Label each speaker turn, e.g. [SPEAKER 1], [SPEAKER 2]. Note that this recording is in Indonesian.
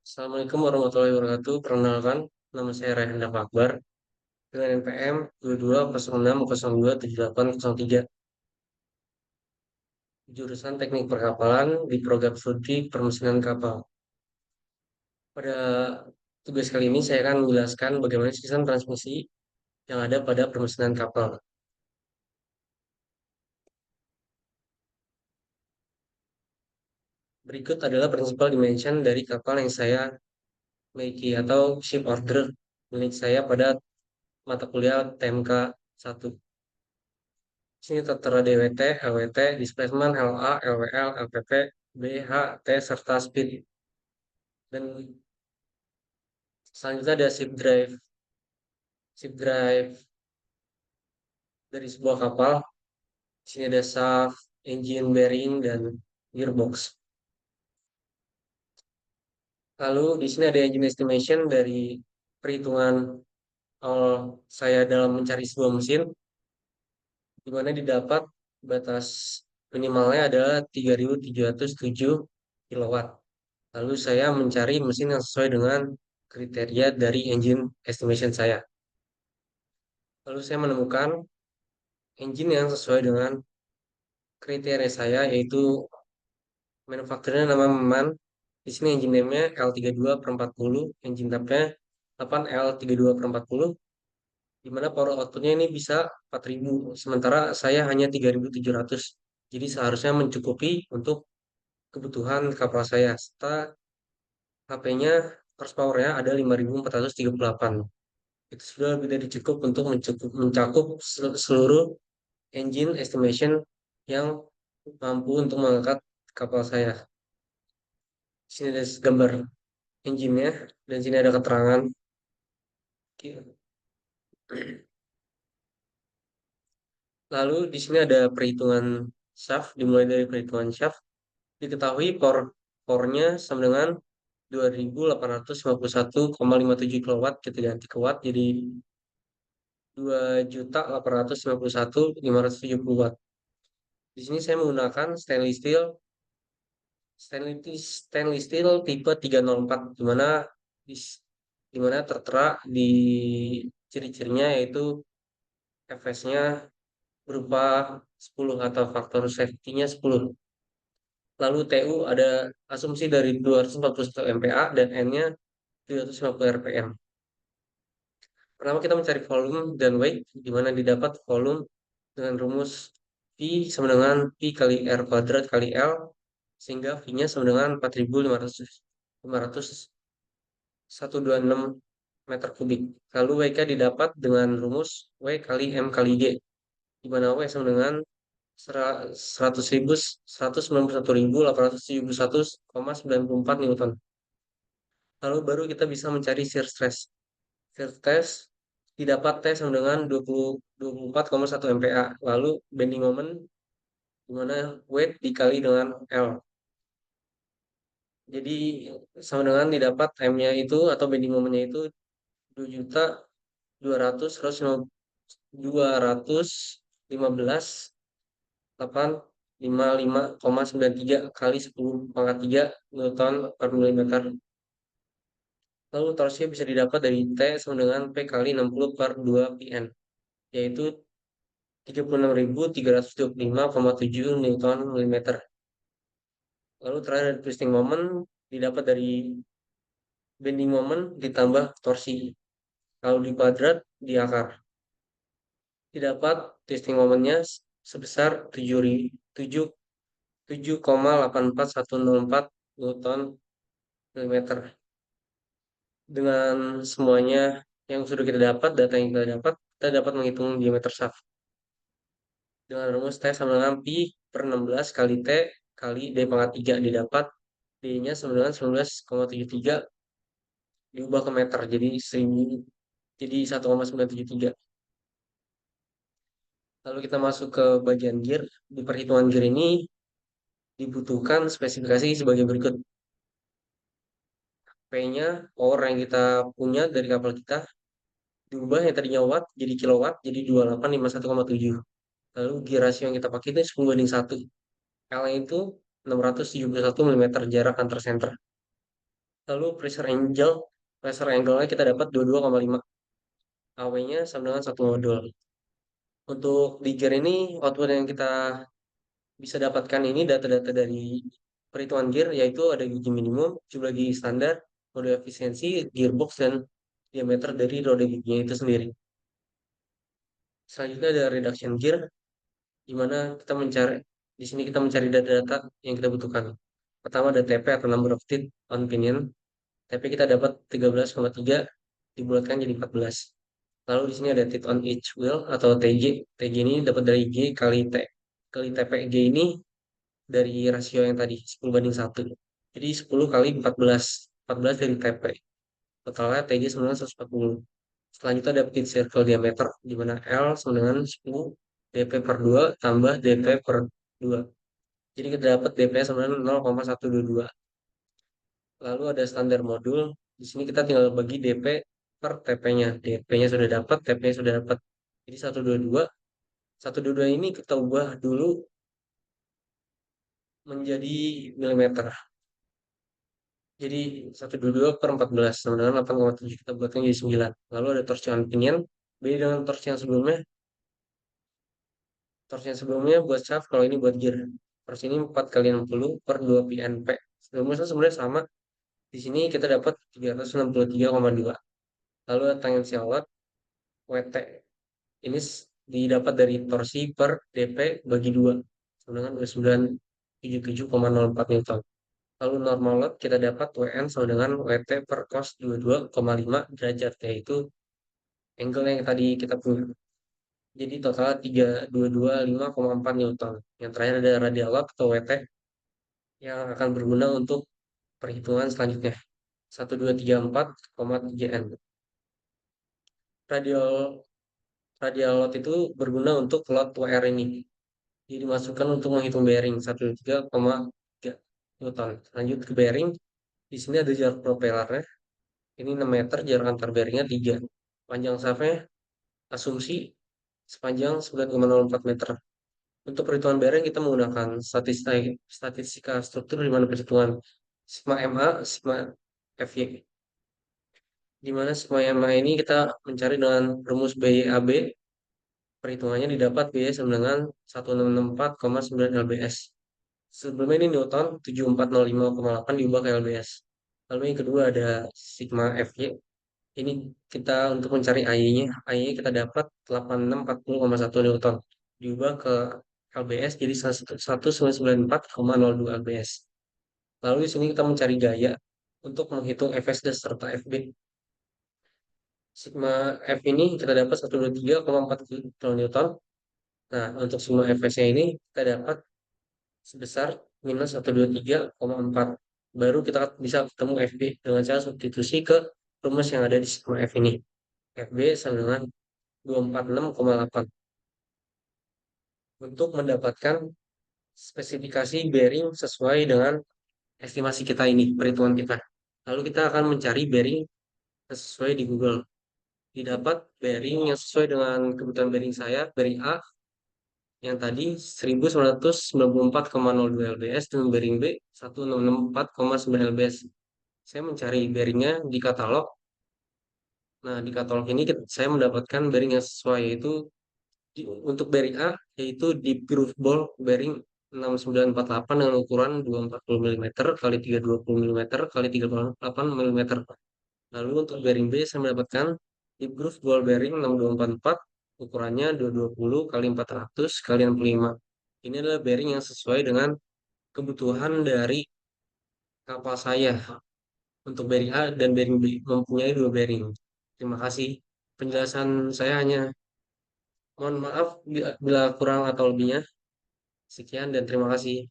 [SPEAKER 1] Assalamualaikum warahmatullahi wabarakatuh. Perkenalkan, nama saya Rayhan Akbar dengan NPM 2206027803, jurusan Teknik Perkapalan di program studi Permesinan Kapal. Pada tugas kali ini saya akan menjelaskan bagaimana sistem transmisi yang ada pada permesinan kapal. Berikut adalah principal dimension dari kapal yang saya miliki atau ship order milik saya pada mata kuliah TMK 1. Sini tertera DWT, LWT, displacement, LA, LWL, LPP, BH, T, serta speed. Dan selanjutnya ada ship drive. Ship drive dari sebuah kapal. Di sini ada shaft, engine bearing, dan gearbox. Lalu di sini ada engine estimation dari perhitungan awal saya dalam mencari sebuah mesin, di mana didapat batas minimalnya adalah 3.707 kilowatt. Lalu saya mencari mesin yang sesuai dengan kriteria dari engine estimation saya. Lalu saya menemukan engine yang sesuai dengan kriteria saya, yaitu manufakturnya nama MAN. Di sini engine name-nya L32/40, engine type-nya 8L32/40, di mana power output-nya ini bisa 4.000, sementara saya hanya 3.700. Jadi seharusnya mencukupi untuk kebutuhan kapal saya. Serta HP-nya, horsepower-nya ada 5.438. Itu sudah lebih dari cukup untuk mencakup seluruh engine estimation yang mampu untuk mengangkat kapal saya. Sini ada gambar engine-nya dan sini ada keterangan. Lalu di sini ada perhitungan shaft, dimulai dari perhitungan shaft. Diketahui powernya sama dengan 2.851,57 kW, kita ganti ke watt jadi 2.851.570 watt. Di sini saya menggunakan stainless steel tipe 304, di mana tertera di ciri-cirinya, yaitu Fs-nya berupa 10 atau faktor safety-nya 10. Lalu TU ada asumsi dari 241 MPa dan N-nya 350 rpm. Pertama kita mencari volume dan weight, di mana didapat volume dengan rumus V sama dengan P kali R kuadrat kali L, sehingga V-nya sama dengan 4.500.126 meter kubik. Lalu WK didapat dengan rumus W kali M kali G, di mana W sama dengan 191.871,94 Newton. Lalu baru kita bisa mencari shear stress. Shear stress didapat T sama dengan 24,1 MPa. Lalu bending moment, di mana weight dikali dengan L. Jadi sama dengan didapat M-nya itu atau bending momentnya itu 2.200.215.855,93 kali 10⁻³ Newton per milimeter. Lalu torsinya bisa didapat dari T sama dengan P kali 60 per 2 Pn, yaitu 36.325,7 Newton milimeter. Lalu terakhir twisting moment didapat dari bending moment ditambah torsi. Kalau di kuadrat di akar. Didapat twisting momentnya sebesar 7,84104 Newton milimeter. Dengan semuanya yang sudah kita dapat, data yang kita dapat menghitung diameter shaft. Dengan rumus T sama dengan Pi per 16 kali T kali D pangkat 3, didapat D-nya sama dengan 19,73 diubah ke meter jadi 1,973. Lalu kita masuk ke bagian gear. Di perhitungan gear ini dibutuhkan spesifikasi sebagai berikut. P-nya, power yang kita punya dari kapal kita, diubah yang tadinya watt jadi kilowatt, jadi 2851,7. Lalu gear rasio yang kita pakai itu 10:1. L-nya itu 671 mm jarak antar center. Lalu pressure angle-nya kita dapat 22,5. AW-nya sama dengan satu modul. Untuk di gear ini, output yang kita bisa dapatkan ini data-data dari perhitungan gear, yaitu ada gigi minimum, jumlah gigi standar, mode efisiensi, gearbox, dan diameter dari roda giginya itu sendiri. Selanjutnya ada reduction gear, di mana di sini kita mencari data-data yang kita butuhkan. Pertama ada TP atau number of teeth on pinion. TP kita dapat 13,3 dibulatkan jadi 14. Lalu di sini ada teeth on each wheel atau TG. TG ini dapat dari G kali T. Kali TP G ini dari rasio yang tadi 10 banding 1. Jadi 10 kali 14. 14 dari TP. Totalnya TG sebenarnya 140. Selanjutnya ada pitch circle diameter di mana L sama dengan 10 dp per 2 tambah dp per 2. Jadi kita dapat dp sama dengan 0,122. Lalu ada standar modul. Di sini kita tinggal bagi dp per tp-nya. dp-nya sudah dapat, tp-nya sudah dapat. Jadi 122. 122 ini kita ubah dulu menjadi milimeter. Jadi 122 per 14 sama dengan 8,7 kita buatkan jadi 9. Lalu ada torsion pinion. Beda dengan torsi yang sebelumnya. Torsi yang sebelumnya buat shaft, kalau ini buat gear. Torsi ini 4 kali 60 per 2 PNP. Sebelumnya sebenarnya sama. Di sini kita dapat 363,2. Lalu ada tangensial load WT. Ini didapat dari torsi per DP bagi 2. Sama dengan 2977,04 Newton. Lalu normal load kita dapat WN sama dengan WT per cos 22,5 derajat, yaitu angle yang tadi kita punya. Jadi total 3225,4 Newton. Yang terakhir ada radial load atau WT yang akan berguna untuk perhitungan selanjutnya. 1234,3 N. Radial radial load itu berguna untuk load WR ini. Jadi dimasukkan untuk menghitung bearing 13,3 Newton. Lanjut ke bearing. Di sini ada jarak propellernya. Ini 6 meter, jarak antar bearingnya 3. Panjang shaftnya asumsi sepanjang 9,04 meter. Untuk perhitungan bearing kita menggunakan statistika struktur di mana perhitungan sigma MA, sigma FY. Di mana sigma MA ini kita mencari dengan rumus BYAB. Perhitungannya didapat BY sama dengan 1664,9 lbs. Sebelumnya ini Newton 7405,8 diubah ke lbs. Lalu yang kedua ada sigma FY. Ini kita untuk mencari AI-nya. AI kita dapat 8640,1 Newton. Diubah ke LBS jadi 1994,02 LBS. Lalu di sini kita mencari gaya untuk menghitung Fs dan serta Fb. Sigma F ini kita dapat 123,4 kN. Nah, untuk sigma Fs-nya ini kita dapat sebesar minus 123,4. Baru kita bisa ketemu Fb dengan cara substitusi ke rumus yang ada di sigma F ini. Fb sama dengan 246,8. Untuk mendapatkan spesifikasi bearing sesuai dengan estimasi kita ini, perhitungan kita. Lalu kita akan mencari bearing sesuai di Google. Didapat bearing yang sesuai dengan kebutuhan bearing saya, bearing A, yang tadi 1994,02 lbs dan bearing B 1664,9 lbs. Saya mencari bearingnya di katalog. Nah, di katalog ini saya mendapatkan bearing yang sesuai, yaitu untuk bearing A yaitu deep groove ball bearing 6948 dengan ukuran 240 mm kali 320 mm kali 38 mm. Lalu untuk bearing B saya mendapatkan deep groove ball bearing 6244 ukurannya 220 kali 400 kali 65. Ini adalah bearing yang sesuai dengan kebutuhan dari kapal saya. Untuk bearing A dan bearing B mempunyai dua bearing. Terima kasih. Penjelasan saya hanya mohon maaf bila kurang atau lebihnya. Sekian dan terima kasih.